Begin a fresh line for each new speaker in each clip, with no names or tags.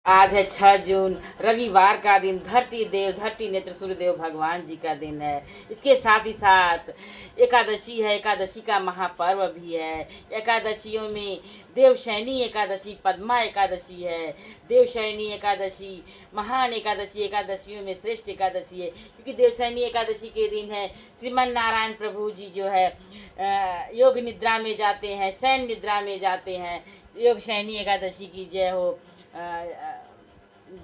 आज है 6 जून, रविवार का दिन। धरती नेत्र सूर्यदेव भगवान जी का दिन है। इसके साथ ही साथ एकादशी है। एकादशी का महापर्व भी है। एकादशियों में देवशयनी एकादशी, पद्मा एकादशी है। देवशयनी एकादशी महान एकादशी, एकादशियों में श्रेष्ठ एकादशी है, क्योंकि देवशयनी एकादशी के दिन है श्रीमन नारायण प्रभु जी जो है योग निद्रा में जाते हैं, शयन निद्रा में जाते हैं। योग शयनी एकादशी की जय हो।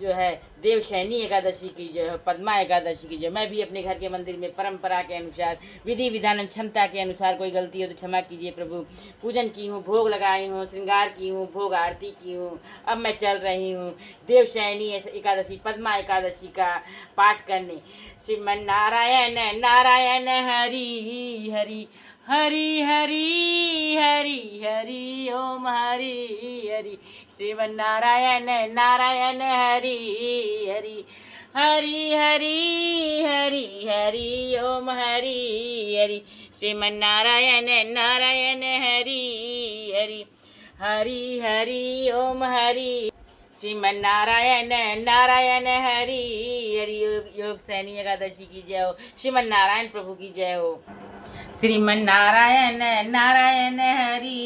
जो है देवशयनी एकादशी की जय हो, पद्मा एकादशी की जय। मैं भी अपने घर के मंदिर में परंपरा के अनुसार, विधि विधान क्षमता के अनुसार कोई गलती हो तो क्षमा कीजिए प्रभु। पूजन की हूँ, भोग लगाई हूँ, श्रृंगार की हूँ, भोग आरती की हूँ। अब मैं चल रही हूँ देवशयनी एकादशी, पद्मा एकादशी का पाठ करने। श्रीमन नारायण नारायण हरि हरि हरि हरि हरि हरि ओम हरि हरि। श्रीमन नारायण नारायण हरि हरि हरि हरि हरि हरि ओम हरि हरि। श्रीमन नारायण नारायण हरि हरि हरि हरि ओम हरि। श्रीमन नारायण नारायण हरि हरि। योग शयनी एकादशी की जय हो। श्रीमन नारायण प्रभु की जय हो। श्रीमन नारायण नारायण हरि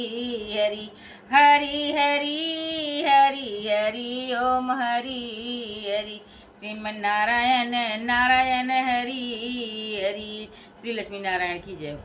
हरि हरि हरि हरि हरि ओम हरि हरि। श्रीमन नारायण नारायण हरि हरि। श्री लक्ष्मी नारायण की जय हो।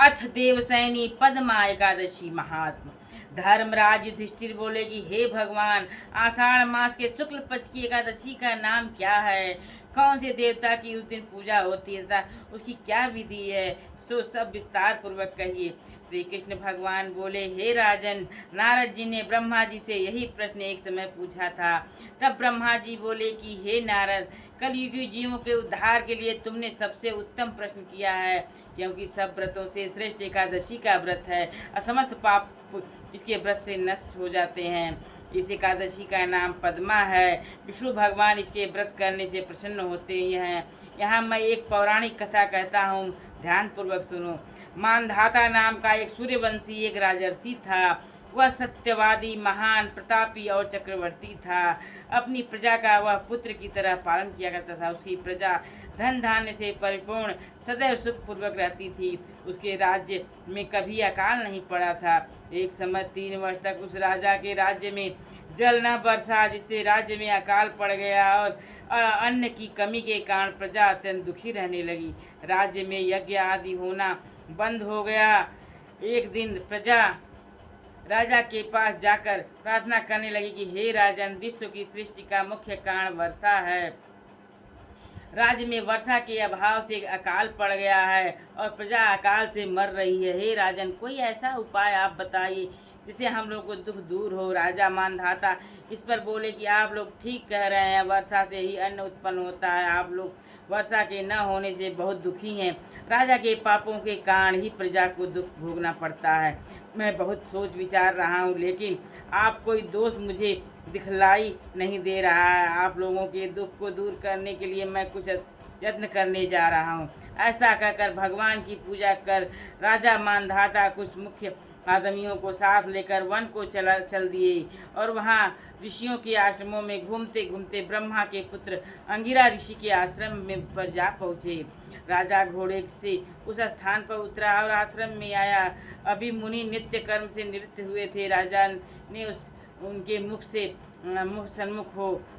अथ देवशयनी पद्मा एकादशी महात्मा। धर्मराज युधिष्ठिर बोले कि हे भगवान, आषाढ़ मास के शुक्ल पक्ष की एकादशी का नाम क्या है? कौन से देवता की उस दिन पूजा होती है तथा उसकी क्या विधि है? सो सब विस्तार पूर्वक कहिए। श्री कृष्ण भगवान बोले, हे राजन, नारद जी ने ब्रह्मा जी से यही प्रश्न एक समय पूछा था। तब ब्रह्मा जी बोले कि हे नारद, कलयुगी जीवों के उद्धार के लिए तुमने सबसे उत्तम प्रश्न किया है, क्योंकि सब व्रतों से श्रेष्ठ एकादशी का व्रत है और समस्त पाप इसके व्रत से नष्ट हो जाते हैं। इस एकादशी का नाम पद्मा है। विष्णु भगवान इसके व्रत करने से प्रसन्न होते हैं। यहाँ मैं एक पौराणिक कथा कहता हूँ, ध्यान पूर्वक सुनो। मानधाता नाम का एक सूर्यवंशी एक राजर्षि था। वह सत्यवादी, महान, प्रतापी और चक्रवर्ती था। अपनी प्रजा का वह पुत्र की तरह पालन किया करता था। उसकी प्रजा धन धान्य से परिपूर्ण, सदैव सुखपूर्वक रहती थी। उसके राज्य में कभी अकाल नहीं पड़ा था। एक समय 3 वर्ष तक उस राजा के राज्य में जल न बरसा, जिससे राज्य में अकाल पड़ गया और अन्न की कमी के कारण प्रजा अत्यंत दुखी रहने लगी। राज्य में यज्ञ आदि होना बंद हो गया। एक दिन प्रजा राजा के पास जाकर प्रार्थना करने लगी कि हे राजन, विश्व की सृष्टि का मुख्य कारण वर्षा है। राज्य में वर्षा के अभाव से अकाल पड़ गया है और प्रजा अकाल से मर रही है। हे राजन, कोई ऐसा उपाय आप बताइए जिससे हम लोग को दुख दूर हो। राजा मानधाता इस पर बोले कि आप लोग ठीक कह रहे हैं, वर्षा से ही अन्न उत्पन्न होता है। आप लोग वर्षा के न होने से बहुत दुखी हैं। राजा के पापों के कारण ही प्रजा को दुख भोगना पड़ता है। मैं बहुत सोच विचार रहा हूँ, लेकिन आप कोई दोष मुझे दिखलाई नहीं दे रहा है। आप लोगों के दुख को दूर करने के लिए मैं कुछ यत्न करने जा रहा हूँ। ऐसा कहकर भगवान की पूजा कर राजा मानधाता कुछ मुख्य आदमियों को साथ लेकर वन को चल दिए और वहाँ ऋषियों के आश्रमों में घूमते घूमते ब्रह्मा के पुत्र अंगिरा ऋषि के आश्रम में पर जा पहुँचे। राजा घोड़े से उस स्थान पर उतरा और आश्रम में आया। अभी मुनि नित्य कर्म से निवृत्त हुए थे। राजा ने उनके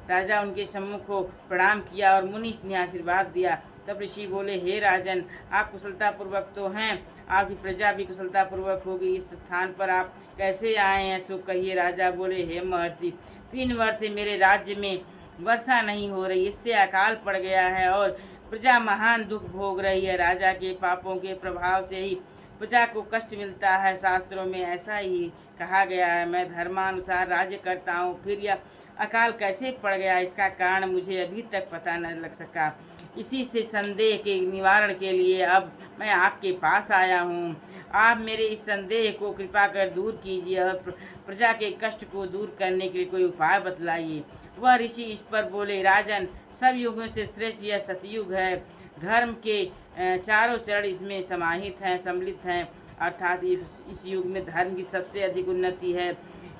राजा उनके सम्मुख हो प्रणाम किया और मुनि ने आशीर्वाद दिया। तब ऋषि बोले, हे राजन, आप कुशलता पूर्वक तो हैं, आपकी प्रजा भी कुशलता पूर्वक होगी। इस स्थान पर आप कैसे आए हैं, सो कहिए। राजा बोले, हे महर्षि, 3 वर्ष से मेरे राज्य में वर्षा नहीं हो रही, इससे अकाल पड़ गया है और प्रजा महान दुख भोग रही है। राजा के पापों के प्रभाव से ही प्रजा को कष्ट मिलता है। शास्त्रों में ऐसा ही कहा गया है। मैं धर्मानुसार राज्य करता हूँ, फिर यह अकाल कैसे पड़ गया, इसका कारण मुझे अभी तक पता न लग सका। इसी से संदेह के निवारण के लिए अब मैं आपके पास आया हूँ। आप मेरे इस संदेह को कृपा कर दूर कीजिए और प्रजा के कष्ट को दूर करने के लिए कोई उपाय बतलाइए। वह ऋषि इस पर बोले, राजन, सब युगों से श्रेष्ठ यह सतयुग है। धर्म के चारों चरण इसमें सम्मिलित हैं, अर्थात इस युग में धर्म की सबसे अधिक उन्नति है।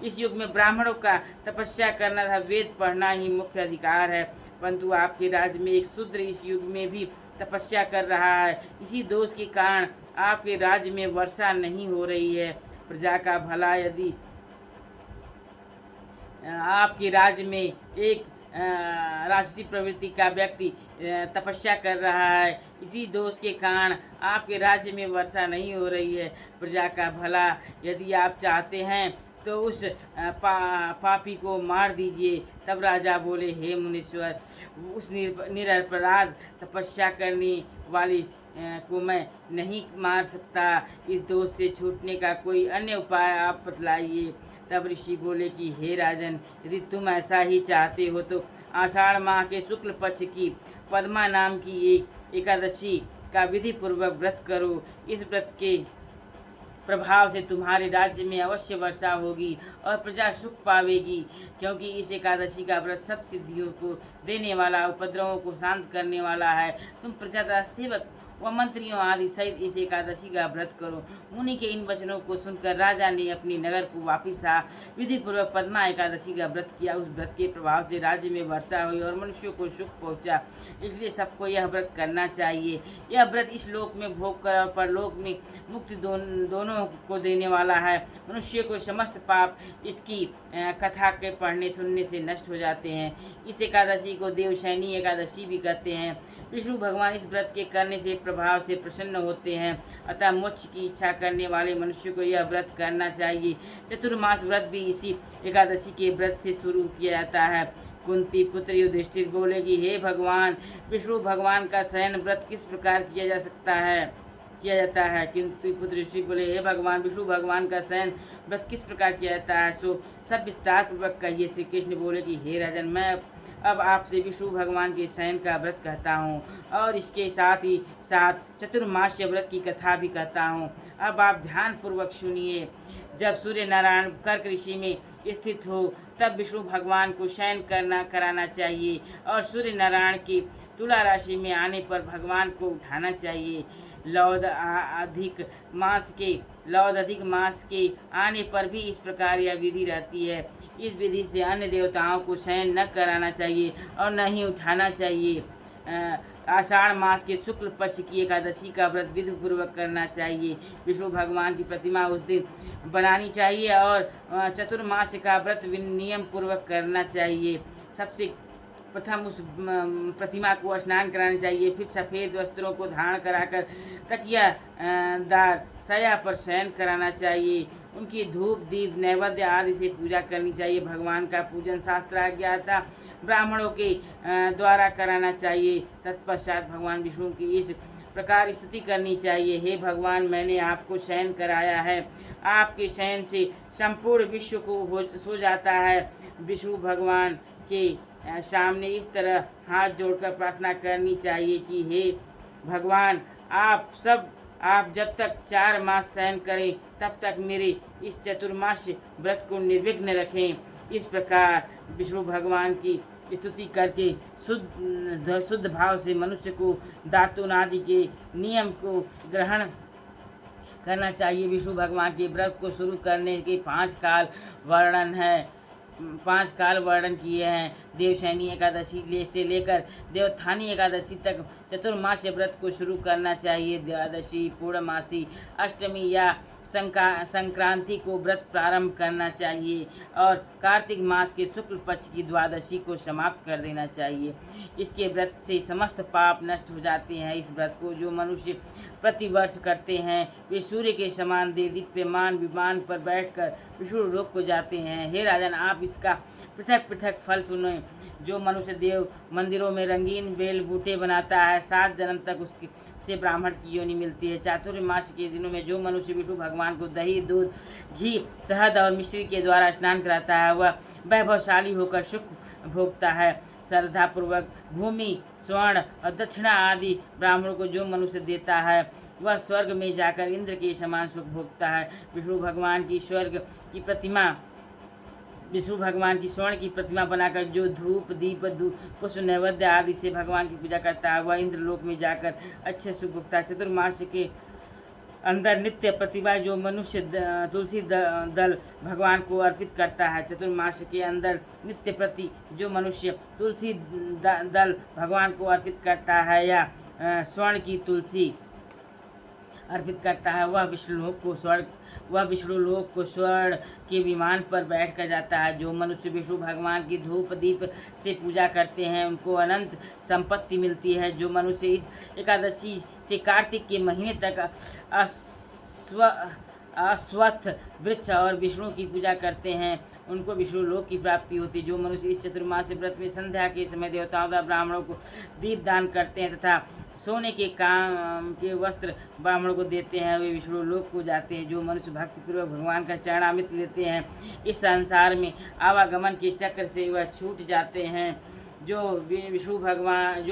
इस युग में ब्राह्मणों का तपस्या करना तथा वेद पढ़ना ही मुख्य अधिकार है, परंतु आपके राज्य में एक शूद्र इस युग में भी तपस्या कर रहा है। इसी दोष के कारण आपके राज्य में वर्षा नहीं हो रही है। प्रजा का भला यदि आपके राज्य में एक राजसी प्रवृत्ति का व्यक्ति तपस्या कर रहा है, इसी दोष के कारण आपके राज्य में वर्षा नहीं हो रही है। प्रजा का भला यदि आप चाहते हैं तो उस पापी को मार दीजिए। तब राजा बोले, हे मुनीश्वर, उस निरपराध तपस्या करने वाली को मैं नहीं मार सकता। इस दोष से छूटने का कोई अन्य उपाय आप बतलाइए। तब ऋषि बोले कि हे राजन, यदि तुम ऐसा ही चाहते हो तो आषाढ़ माह के शुक्ल पक्ष की पद्मा नाम की एक एकादशी का विधि पूर्वक व्रत करो। इस व्रत के प्रभाव से तुम्हारे राज्य में अवश्य वर्षा होगी और प्रजा सुख पावेगी, क्योंकि इस एकादशी का व्रत सब सिद्धियों को देने वाला, उपद्रवों को शांत करने वाला है। तुम प्रजा का सेवक व मंत्रियों आदि सहित इस एकादशी का व्रत करो। मुनि के इन वचनों को सुनकर राजा ने अपने नगर को वापिस आ विधि पूर्वक पद्मा एकादशी का व्रत किया। उस व्रत के प्रभाव से राज्य में वर्षा हुई और मनुष्यों को सुख पहुंचा। इसलिए सबको यह व्रत करना चाहिए। यह व्रत इस लोक में भोग कर और परलोक में मुक्ति दोनों को देने वाला है। मनुष्य को समस्त पाप इसकी कथा के पढ़ने सुनने से नष्ट हो जाते हैं। इस एकादशी को देवशयनी एकादशी भी कहते हैं। विष्णु भगवान इस व्रत के करने से प्रभाव से प्रसन्न होते हैं। अतः मोक्ष की इच्छा करने वाले मनुष्य को यह व्रत करना चाहिए। चतुर्मास व्रत भी इसी एकादशी के व्रत से शुरू किया जाता है। कुंती पुत्र युधिष्ठिर बोले कि हे भगवान, विष्णु भगवान का शयन व्रत किस प्रकार किया जाता है। किंतु पुत्र ऋषि बोले, हे भगवान, विष्णु भगवान का शयन व्रत किस प्रकार किया जाता है, सो सब विस्तार पूर्वक कहिए। श्री कृष्ण बोले कि हे राजन, मैं अब आपसे विष्णु भगवान के शयन का व्रत कहता हूँ और इसके साथ ही साथ चतुर्मास्य व्रत की कथा भी कहता हूँ। अब आप ध्यान पूर्वक सुनिए। जब सूर्य नारायण कर्क ऋषि में स्थित हो तब विष्णु भगवान को शयन कराना चाहिए और सूर्य नारायण की तुला राशि में आने पर भगवान को उठाना चाहिए। लौद अधिक मास के आने पर भी इस प्रकार यह विधि रहती है। इस विधि से अन्य देवताओं को शयन न कराना चाहिए और न ही उठाना चाहिए। आषाढ़ मास के शुक्ल पक्ष की एकादशी का व्रत विधि पूर्वक करना चाहिए। विष्णु भगवान की प्रतिमा उस दिन बनानी चाहिए और चतुर्मास का व्रत नियम पूर्वक करना चाहिए। सबसे प्रथम उस प्रतिमा को स्नान कराना चाहिए, फिर सफ़ेद वस्त्रों को धारण कराकर तकिया दार शया पर शयन कराना चाहिए। उनकी धूप दीप नैवेद्य आदि से पूजा करनी चाहिए। भगवान का पूजन शास्त्राज्ञाता ब्राह्मणों के द्वारा कराना चाहिए। तत्पश्चात भगवान विष्णु की इस प्रकार स्तुति करनी चाहिए, हे भगवान, मैंने आपको शयन कराया है। आपके शयन से संपूर्ण विश्व को सो जाता है। विष्णु भगवान के सामने इस तरह हाथ जोड़कर प्रार्थना करनी चाहिए कि हे भगवान, आप जब तक 4 मास शयन करें तब तक मेरे इस चतुर्मास व्रत को निर्विघ्न रखें। इस प्रकार विष्णु भगवान की स्तुति करके शुद्ध भाव से मनुष्य को दातुन आदि के नियम को ग्रहण करना चाहिए। विष्णु भगवान के व्रत को शुरू करने के 5 काल वर्णन किए हैं। देवशयनी एकादशी से लेकर देवोत्थानी एकादशी तक चतुर्मास्य व्रत को शुरू करना चाहिए। द्वादशी, पूर्णमासी, अष्टमी या संक्रांति को व्रत प्रारंभ करना चाहिए और कार्तिक मास के शुक्ल पक्ष की द्वादशी को समाप्त कर देना चाहिए। इसके व्रत से समस्त पाप नष्ट हो जाते हैं। इस व्रत को जो मनुष्य प्रतिवर्ष करते हैं वे सूर्य के समान दीप्यमान विमान पर बैठकर विष्णु लोक को जाते हैं। हे राजन, आप इसका पृथक पृथक फल सुनो। जो मनुष्य देव मंदिरों में रंगीन बेल बूटे बनाता है, 7 जन्म तक उसके से ब्राह्मण की योनि मिलती है। चातुर्मास के दिनों में जो मनुष्य विष्णु भगवान को दही, दूध, घी, शहद और मिश्री के द्वारा स्नान कराता है वह वैभवशाली होकर सुख भोगता है। श्रद्धापूर्वक भूमि, स्वर्ण और दक्षिणा आदि ब्राह्मणों को जो मनुष्य देता है वह स्वर्ग में जाकर इंद्र के समान सुख भोगता है। विष्णु भगवान की स्वर्ण की प्रतिमा बनाकर जो धूप दीप पुष्प नैवेद्य आदि से भगवान की पूजा करता है वह इंद्रलोक में जाकर अच्छे सुख भोगता है। चतुर्मास के अंदर नित्य प्रतिभा जो मनुष्य तुलसी दल भगवान को अर्पित करता है। चतुर्मास के अंदर नित्य प्रति जो मनुष्य तुलसी दल भगवान को अर्पित करता है या स्वर्ण की तुलसी अर्पित करता है, वह विष्णु लोक को स्वर्ण के विमान पर बैठ कर जाता है। जो मनुष्य विष्णु भगवान की धूप दीप से पूजा करते हैं उनको अनंत संपत्ति मिलती है। जो मनुष्य इस एकादशी से कार्तिक के महीने तक अश्वत्थ वृक्ष और विष्णु की पूजा करते हैं उनको विष्णु लोक की प्राप्ति होती है। जो मनुष्य इस चतुर्मास व्रत में संध्या के समय देवताओं तथा ब्राह्मणों को दीप दान करते हैं तथा सोने के काम के वस्त्र ब्राह्मणों को देते हैं वे विष्णु लोक को जाते हैं। जो मनुष्य भक्तिपूर्वक भगवान का चरणामृत लेते हैं इस संसार में आवागमन के चक्र से वह छूट जाते हैं। जो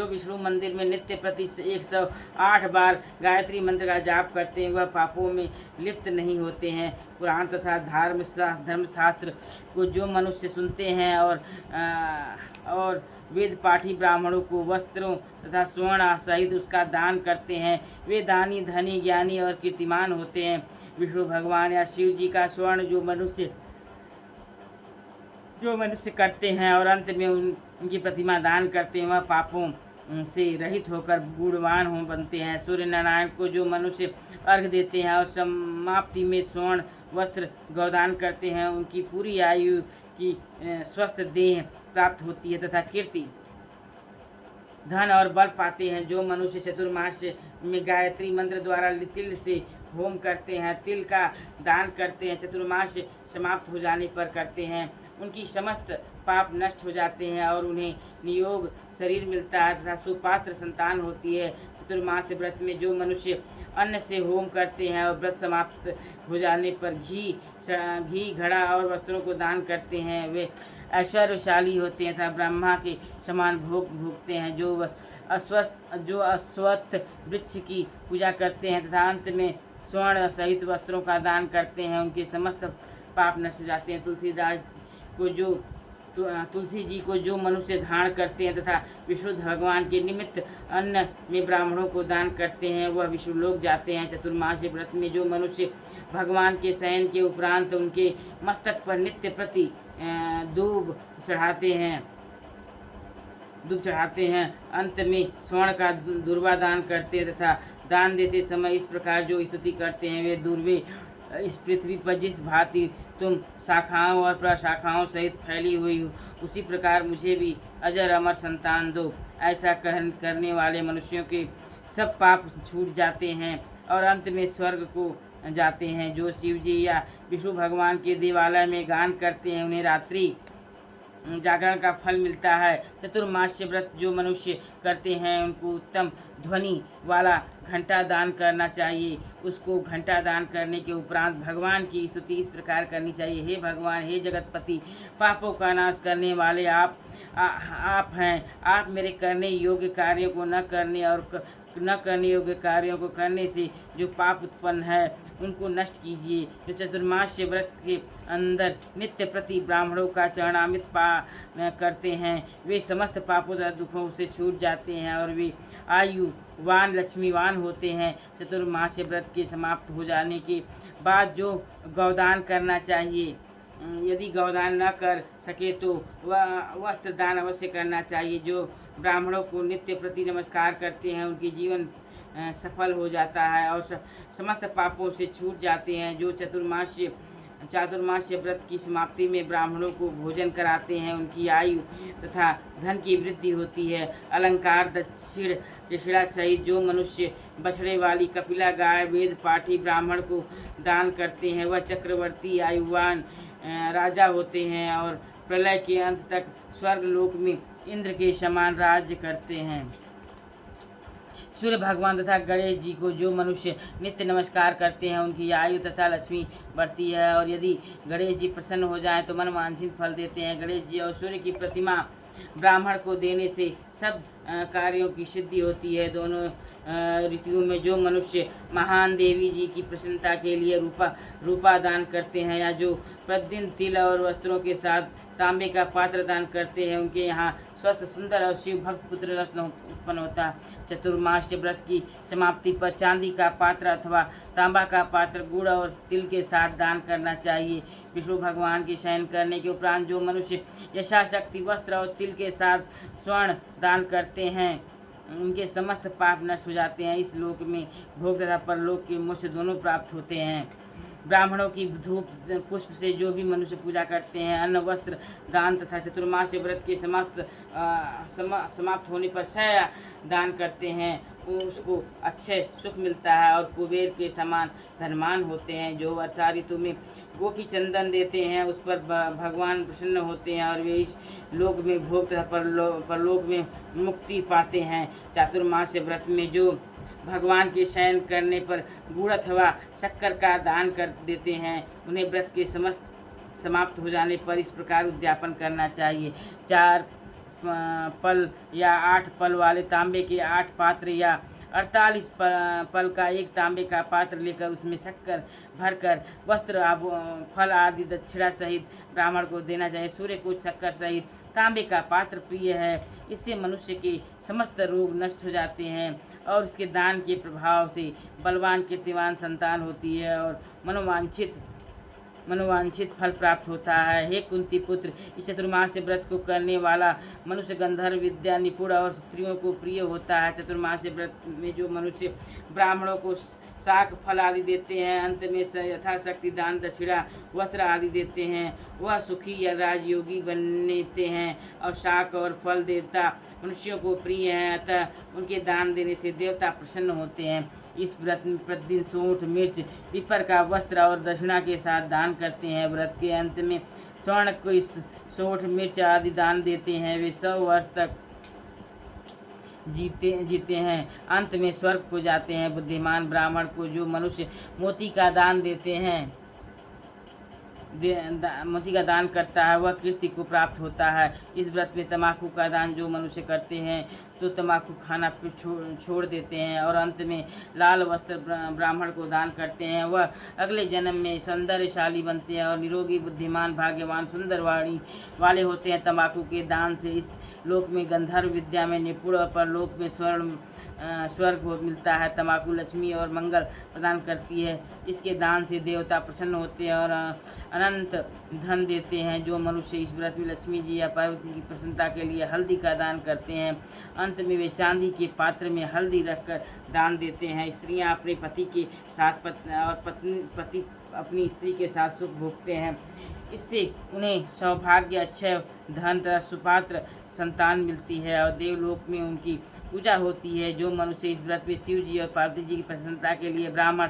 विष्णु मंदिर में नित्य प्रति 108 बार गायत्री मंत्र का जाप करते हैं वह पापों में लिप्त नहीं होते हैं। पुराण तथा धर्मशास्त्र को जो मनुष्य सुनते हैं और वेद पाठी ब्राह्मणों को वस्त्रों तथा स्वर्ण सहित उसका दान करते हैं वे दानी धनी ज्ञानी और कीर्तिमान होते हैं। विष्णु भगवान या शिव जी का स्वर्ण जो मनुष्य करते हैं और अंत में उनकी प्रतिमा दान करते हैं वह पापों से रहित होकर गुणवान बनते हैं। सूर्य नारायण को जो मनुष्य अर्घ देते हैं और समाप्ति में स्वर्ण वस्त्र गौदान करते हैं उनकी पूरी आयु की स्वस्थ देह प्राप्त होती है तथा कीर्ति धन और बल पाते हैं। जो मनुष्य चतुर्मास में गायत्री मंत्र द्वारा तिल से होम करते हैं तिल का दान करते हैं चतुर्मास समाप्त हो जाने पर करते हैं उनकी समस्त पाप नष्ट हो जाते हैं और उन्हें नियोग शरीर मिलता है तथा सुपात्र संतान होती है। चतुर्मास व्रत में जो मनुष्य अन्न से होम करते हैं और व्रत समाप्त हो जाने पर घी घड़ा और वस्त्रों को दान करते हैं वे ऐश्वर्यशाली होते हैं तथा ब्रह्मा के समान भोग भोगते हैं। जो अश्वत्थ वृक्ष की पूजा करते हैं तथा अंत में स्वर्ण सहित वस्त्रों का दान करते हैं उनके समस्त पाप नष्ट हो जाते हैं। तुलसी जी को जो मनुष्य धारण करते हैं तथा विष्णु भगवान के निमित्त अन्न में ब्राह्मणों को दान करते हैं वह विष्णु लोक जाते हैं। चतुर्मास व्रत में जो मनुष्य भगवान के शयन के उपरांत उनके मस्तक पर नित्य प्रति दूब चढ़ाते हैं अंत में स्वर्ण का दुर्वा दान करते हैं तथा दान देते समय इस प्रकार जो स्तुति करते हैं वे दुर्वे इस पृथ्वी पर जिस भांति तुम शाखाओं और प्रशाखाओं सहित फैली हुई हो उसी प्रकार मुझे भी अजर अमर संतान दो। ऐसा करने वाले मनुष्यों के सब पाप छूट जाते हैं और अंत में स्वर्ग को जाते हैं। जो शिव जी या विष्णु भगवान के देवालय में गान करते हैं उन्हें रात्रि जागरण का फल मिलता है। चतुर्मास्य व्रत जो मनुष्य करते हैं उनको उत्तम ध्वनि वाला घंटा दान करना चाहिए। उसको घंटा दान करने के उपरांत भगवान की स्तुति इस प्रकार करनी चाहिए। हे भगवान, हे जगतपति, पापों का नाश करने वाले आप हैं। आप मेरे करने योग्य कार्यों को न करने योग्य कार्यों को करने से जो पाप उत्पन्न है उनको नष्ट कीजिए। जो चतुर्मास्य व्रत के अंदर नित्य प्रति ब्राह्मणों का चरणामृत करते हैं वे समस्त पापों तथा दुखों से छूट जाते हैं और वे आयुवान लक्ष्मीवान होते हैं। चतुर्मास्य व्रत के समाप्त हो जाने के बाद जो गौदान करना चाहिए, यदि गौदान न कर सके तो वस्त्र दान अवश्य करना चाहिए। जो ब्राह्मणों को नित्य प्रति नमस्कार करते हैं उनकी जीवन सफल हो जाता है और समस्त पापों से छूट जाते हैं। जो चातुर्मास्य व्रत की समाप्ति में ब्राह्मणों को भोजन कराते हैं उनकी आयु तथा धन की वृद्धि होती है। अलंकार दक्षिणा सहित जो मनुष्य बछड़े वाली कपिला गाय वेद पाठी ब्राह्मण को दान करते हैं वह चक्रवर्ती आयुवान राजा होते हैं और प्रलय के अंत तक स्वर्ग लोक में इंद्र के समान राज्य करते हैं। सूर्य भगवान तथा गणेश जी को जो मनुष्य नित्य नमस्कार करते हैं उनकी आयु तथा लक्ष्मी बढ़ती है और यदि गणेश जी प्रसन्न हो जाएं तो मनवांछित फल देते हैं। गणेश जी और सूर्य की प्रतिमा ब्राह्मण को देने से सब कार्यों की सिद्धि होती है। दोनों ऋतुओं में जो मनुष्य महान देवी जी की प्रसन्नता के लिए रूपा दान करते हैं या जो प्रतिदिन तिल और वस्त्रों के साथ तांबे का पात्र दान करते हैं उनके यहाँ स्वस्थ सुंदर और शिव भक्त पुत्र रत्न उत्पन्न होता है। चतुर्मास्य व्रत की समाप्ति पर चांदी का पात्र अथवा तांबा का पात्र गुड़ और तिल के साथ दान करना चाहिए। विष्णु भगवान की शयन करने के उपरांत जो मनुष्य यथाशक्ति वस्त्र और तिल के साथ स्वर्ण दान करते हैं उनके समस्त पाप नष्ट हो जाते हैं। इस लोक में भोग तथा परलोक के मोक्ष दोनों प्राप्त होते हैं। ब्राह्मणों की धूप पुष्प से जो भी मनुष्य पूजा करते हैं, अन्न वस्त्र दान तथा चतुर्मास्य व्रत के समाप्त होने पर शय दान करते हैं उसको अच्छे सुख मिलता है और कुबेर के समान धनवान होते हैं। जो वर्षा ऋतु में गोपी चंदन देते हैं उस पर भगवान प्रसन्न होते हैं और वे इस लोक में भोग तथा परलोक में मुक्ति पाते हैं। चातुर्मास्य व्रत में जो भगवान के शयन करने पर गुड़ अथवा शक्कर का दान कर देते हैं उन्हें व्रत के समाप्त हो जाने पर इस प्रकार उद्यापन करना चाहिए। 4 पल या 8 पल वाले तांबे के 8 पात्र या 48 पल का एक तांबे का पात्र लेकर उसमें शक्कर भरकर वस्त्र फल आदि दक्षिणा सहित ब्राह्मण को देना चाहिए। सूर्य को शक्कर सहित तांबे का पात्र प्रिय है, इससे मनुष्य के समस्त रोग नष्ट हो जाते हैं और उसके दान के प्रभाव से बलवान कीर्तिवान संतान होती है और मनोवांछित फल प्राप्त होता है। हे कुंती पुत्र, इस चतुर्मास्य व्रत को करने वाला मनुष्य गंधर्व विद्या निपुण और स्त्रियों को प्रिय होता है। चतुर्मास्य व्रत में जो मनुष्य ब्राह्मणों को शाक फल आदि देते हैं, अंत में यथाशक्ति दान दक्षिणा वस्त्र आदि देते हैं, वह सुखी या राजयोगी बनते हैं और शाक और फल देवता मनुष्यों को प्रिय हैं, अतः उनके दान देने से देवता प्रसन्न होते हैं। इस व्रत में प्रतिदिन सोंठ मिर्च पीपर का वस्त्र और दक्षिणा के साथ दान करते हैं। व्रत के अंत में स्वर्ण को सोंठ मिर्च आदि दान देते हैं। वे 100 वर्ष तक जीते हैं, अंत में स्वर्ग को जाते हैं। बुद्धिमान ब्राह्मण को जो मनुष्य मोती का दान देते हैं मोती का दान करता है वह कीर्ति को प्राप्त होता है। इस व्रत में तम्बाकू का दान जो मनुष्य करते हैं तो तम्बाकू खाना छोड़ देते हैं और अंत में लाल वस्त्र ब्राह्मण को दान करते हैं, वह अगले जन्म में सौंदर्यशाली बनते हैं और निरोगी बुद्धिमान भाग्यवान सुंदर वाणी वाले होते हैं। तम्बाकू के दान से इस लोक में गंधर्व विद्या में निपुण और परलोक में स्वर्ग मिलता है। तम्बाकू लक्ष्मी और मंगल प्रदान करती है, इसके दान से देवता प्रसन्न होते हैं और अनंत धन देते हैं। जो मनुष्य इस व्रत में लक्ष्मी जी या पार्वती की प्रसन्नता के लिए हल्दी का दान करते हैं, अंत में वे चांदी के पात्र में हल्दी रखकर दान देते हैं। स्त्रियां अपने पति के साथ पति अपनी स्त्री के साथ सुख भोगते हैं, इससे उन्हें सौभाग्य अच्छे धन तथा सुपात्र संतान मिलती है और देवलोक में उनकी पूजा होती है। जो मनुष्य इस व्रत में शिव जी और पार्वती जी की प्रसन्नता के लिए ब्राह्मण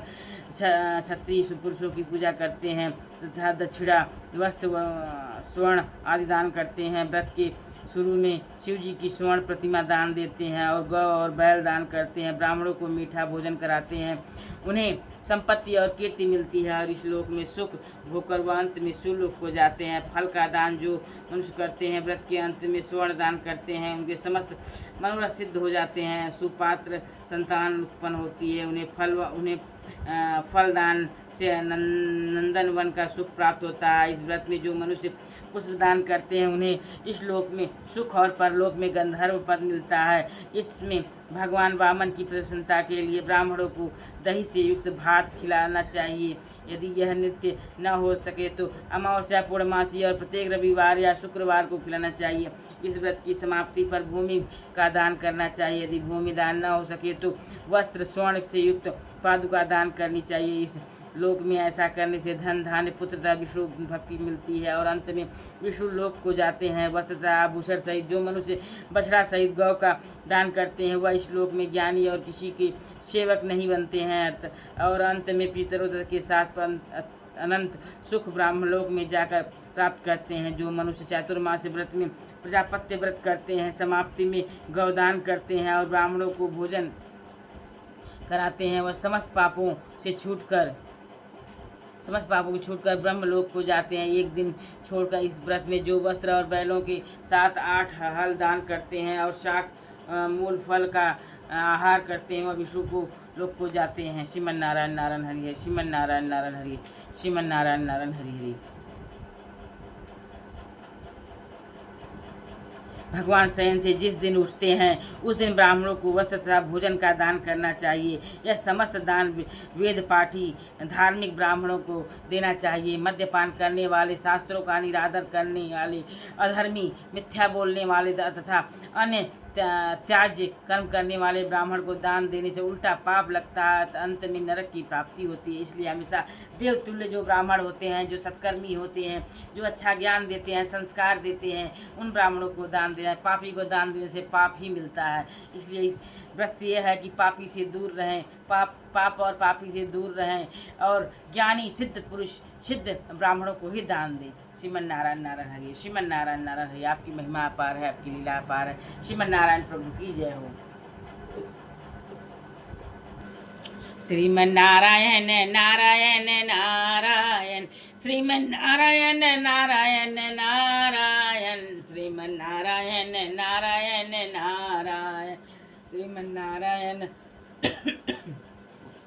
क्षत्रिय पुरुषों की पूजा करते हैं तथा दक्षिणा वस्त्र स्वर्ण आदि दान करते हैं, व्रत के शुरू में शिव जी की स्वर्ण प्रतिमा दान देते हैं और गौ और बैल दान करते हैं, ब्राह्मणों को मीठा भोजन कराते हैं, उन्हें संपत्ति और कीर्ति मिलती है और इस लोक में सुख भोकर वह अंत में सुलोक को जाते हैं। फल का दान जो मनुष्य करते हैं व्रत के अंत में स्वर्ण दान करते हैं, उनके समस्त मनोरथ सिद्ध हो जाते हैं, सुपात्र संतान उत्पन्न होती है, उन्हें फल दान से नंदन वन का सुख प्राप्त होता है। इस व्रत में जो मनुष्य पुष्प दान करते हैं उन्हें इस लोक में सुख और परलोक में गंधर्व पद मिलता है। इसमें भगवान वामन की प्रसन्नता के लिए ब्राह्मणों को दही से युक्त भात खिलाना चाहिए। यदि यह नित्य न हो सके तो अमावस्या पूर्णमासी और प्रत्येक रविवार या शुक्रवार को खिलाना चाहिए। इस व्रत की समाप्ति पर भूमि का दान करना चाहिए। यदि भूमि दान न हो सके तो वस्त्र स्वर्ण से युक्त पादुका दान करनी चाहिए। इस लोक में ऐसा करने से धन धान्य पुत्र तथा विष्णु भक्ति मिलती है और अंत में विष्णु लोक को जाते हैं। वस्त्र तथा आभूषण सहित जो मनुष्य बछड़ा सहित गौ का दान करते हैं वह इस लोक में ज्ञानी और किसी के सेवक नहीं बनते हैं और अंत में पितरों के साथ अनंत सुख ब्रह्मलोक में जाकर प्राप्त करते हैं। जो मनुष्य चातुर्मास्य व्रत में प्रजापत्य व्रत करते हैं, समाप्ति में गौदान करते हैं और ब्राह्मणों को भोजन कराते हैं, वह समस्त पापों को छूटकर ब्रह्मलोक को जाते हैं। एक दिन छोड़कर इस व्रत में जो वस्त्र और बैलों के साथ 8 हल दान करते हैं और शाक मूल फल का आहार करते हैं वह विष्णु को लोक को जाते हैं। श्रीमन नारायण नारायण हरि हरि, श्रीमन नारायण नारायण हरि, श्रीमन नारायण नारायण हरि हरि। भगवान शयन से जिस दिन उठते हैं उस दिन ब्राह्मणों को वस्त्र तथा भोजन का दान करना चाहिए। यह समस्त दान वेद पाठी धार्मिक ब्राह्मणों को देना चाहिए। मद्यपान करने वाले, शास्त्रों का निरादर करने वाले, अधर्मी, मिथ्या बोलने वाले तथा अन्य त्याज्य कर्म करने वाले ब्राह्मण को दान देने से उल्टा पाप लगता है, अंत में नरक की प्राप्ति होती है। इसलिए हमेशा देवतुल्य जो ब्राह्मण होते हैं, जो सत्कर्मी होते हैं, जो अच्छा ज्ञान देते हैं, संस्कार देते हैं, उन ब्राह्मणों को दान देना है। पापी को दान देने से पाप ही मिलता है। इसलिए इस व्रत से यह है कि पापी से दूर रहें, पाप और पापी से दूर रहें और ज्ञानी सिद्ध पुरुष, सिद्ध ब्राह्मणों को ही दान दें। श्रीमन नारायण नारायण हरि, श्रीमन नारायण नारायण हरि। आपकी महिमा अपार है, आपकी लीला अपार है। श्रीमन नारायण प्रभु की जय हो। श्रीमन नारायण नारायण नारायण, श्रीमन नारायण नारायण नारायण, श्रीमन नारायण नारायण नारायण, श्रीमन नारायण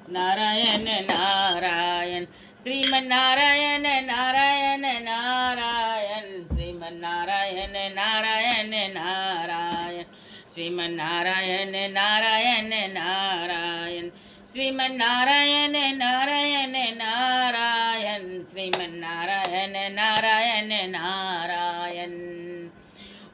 नारायण नारायण, श्रीमन नारायण नारायण नारायण, श्रीमन नारायण नारायण नारायण, श्रीमन नारायण नारायण नारायण, श्रीमन नारायण नारायण नारायण, श्रीमन नारायण नारायण नारायण।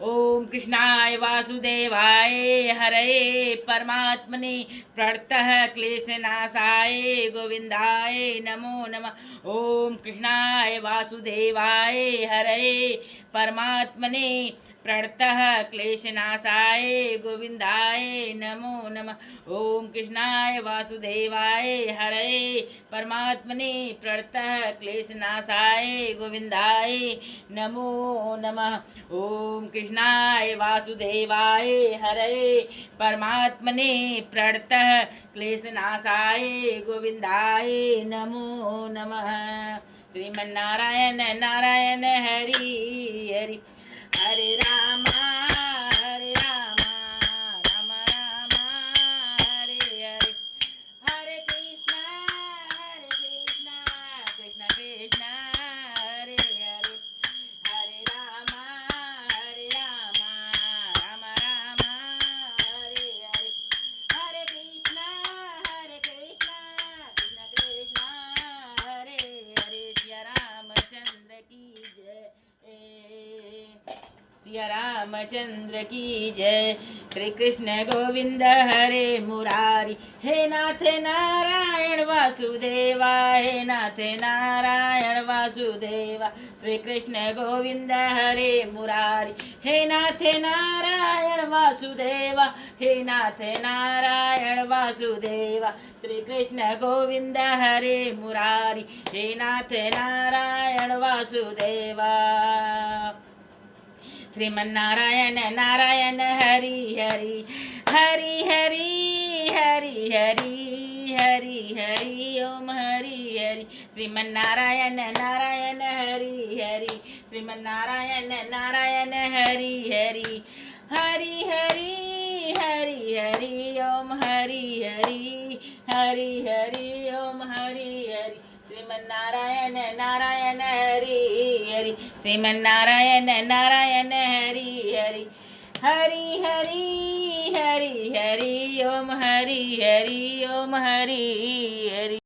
ओम कृष्णाय वासुदेवाय हरे परमात्मने प्रणतः क्लेशनाशाय गोविंदाय नमो नमः। ओम कृष्णाय वासुदेवाय हरे परमात्मने प्रणतः क्लेशनाशाय गोविंदाय नमो नमः। ओम कृष्णाय वासुदेवाय हरे परमात्मने प्रणतः क्लेशनाशाय गोविंदाय नमो नमः। ओम कृष्णाय वासुदेवाय हरे परमात्मने प्रणतः क्लेशनाशाय गोविंदाय नमो नमः। श्रीमन नारायण नारायण हरि हरि, हरे रामा हरे रामा, राम राम हरे हरे, हरे कृष्णा कृष्ण कृष्ण हरे हरे, हरे रामा राम राम हरे हरे, हरे कृष्णा कृष्ण कृष्ण हरे हरे। सिया रामचंद्र की जय, सिया रामचंद्र की जय। श्री कृष्ण गोविंद हरे मुरारी, हे नाथ नारायण वासुदेवा, हे नाथ नारायण वासुदेवा। श्री कृष्ण गोविंद हरे मुरारी, हे नाथ नारायण वासुदेवा, हे नाथ नारायण वासुदेवा। श्री कृष्ण गोविंद हरे मुरारी, हे नाथ नारायण वासुदेवा। श्रीमन नारायण नारायण हरि हरि, हरि हरि हरि हरि, हरि हरि ओम हरि हरि। श्रीमन नारायण नारायण हरि हरि, श्रीमन नारायण नारायण हरि हरि, हरि हरि हरि हरि ओम हरि हरि, हरि हरि ओम हरि हरि। श्रीमन नारायण नारायण हरि हरि, श्रीमन नारायण नारायण हरि हरि, हरि हरि हरि हरि ओम हरि हरि ओम हरि हरि।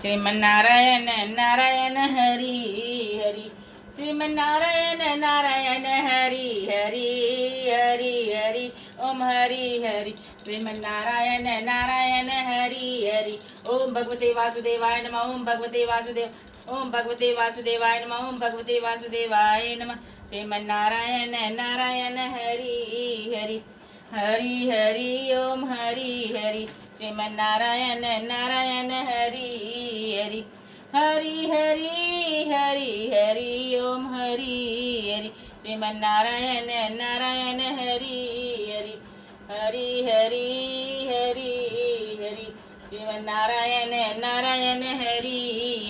श्रीमन नारायण नारायण हरि हरि, श्रीमन नारायण नारायण हरि हरि, हरि हरि ओम हरि हरि। श्रीमन नारायण नारायण हरि हरि। ओम भगवते वासुदेवाय नमः, ओम भगवते वासुदेव, ओम भगवते वासुदेवाय नमः, ओम भगवते वासुदेवाय नमः। श्रीमन नारायण नारायण हरि हरि, हरि हरि ओम हरि हरि। श्रीमन नारायण नारायण हरि हरि, हरि हरि हरि हरि ओम हरि हरि। श्रीमन नारायण नारायण हरि हरि, हरि हरि हरि हरि। श्रीमन नारायण नारायण हरि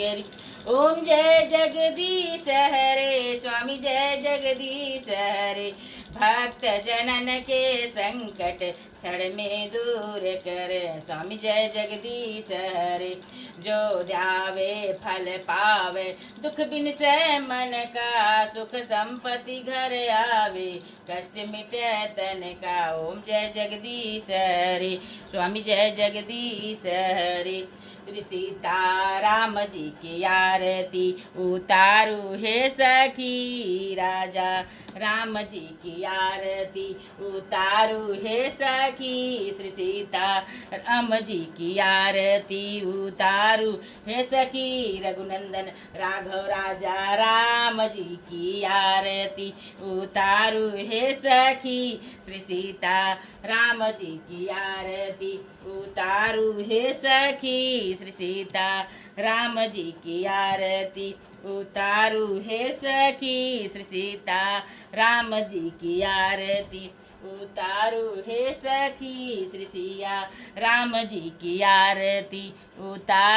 हरि। ओम जय जगदीश हरे, स्वामी जय जगदीश हरे। भक्त भक्त जनन के संकट क्षण में दूर कर। स्वामी जय जगदीश हरे। जो ध्यावे फल पावे, दुख बिन से मन का। सुख संपत्ति घर आवे, कष्ट मिटे तन का। ओम जय जगदीश हरे। स्वामी जय जगदीश हरे। श्री सीताराम जी की आरती उतारू हे सखी। राजा राम जी की आरती उतारू हे सखी। श्री सीता राम जी की आरती उतारू हे सखी। रघुनंदन राघव राजा राम जी की आरती उतारू हे सखी। श्री सीता राम जी की आरती उतारू हे सखी। श्री सीता राम जी की आरती उतारू हे सखी। श्री सीता राम जी की आरती उतारू हे सखी। श्री सिया राम जी की आरती उतारू।